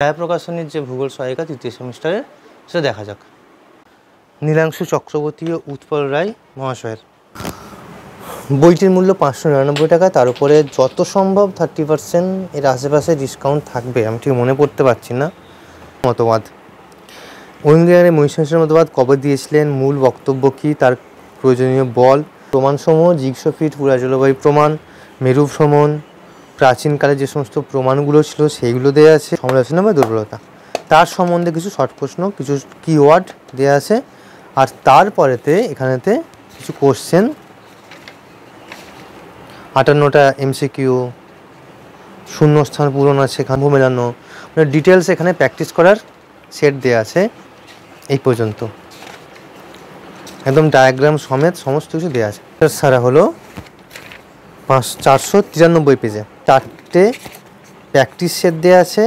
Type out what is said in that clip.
ছায়া প্রকাশনীর যে ভূগোল সহায়িকা তৃতীয় সেমিস্টারের সেটা দেখা যাক। নীলাংশু চক্রবর্তী ও উৎপল রায় মহাশয়ের। বইটির মূল্য 599 টাকা, তার উপরে যত সম্ভব 30% এর আশেপাশে ডিসকাউন্ট থাকবে, আমি ঠিক মনে করতে পারছি না। মতবাদ ঐঙ্গিয়ারে মহিষাসের মতবাদ কবে দিয়েছিলেন, মূল বক্তব্য কী, তার প্রয়োজনীয় বল, প্রমাণসমূহ, জিগসোফিট, পুরা জলবায়ু প্রমাণ, মেরু ভ্রমণ, প্রাচীনকালে যে সমস্ত প্রমাণগুলো ছিল সেইগুলো দেওয়া আছে, সমালোচনা বা দুর্বলতা, তার সম্বন্ধে কিছু শর্ট প্রশ্ন, কিছু কিওয়ার্ড দেওয়া আছে। আর তারপরেতে এখানেতে কিছু কোশ্চেন, 58টা MCQ, শূন্যস্থান পূরণ আছে, খাম্ভ মেলানো, মানে ডিটেলস এখানে প্র্যাকটিস করার সেট দেওয়া আছে। এই পর্যন্ত একদম ডায়াগ্রাম সমেত সমস্ত কিছু দেওয়া আছে। সারা হলো 493 পেজে 4টে প্র্যাকটিস সেট দেওয়া আছে।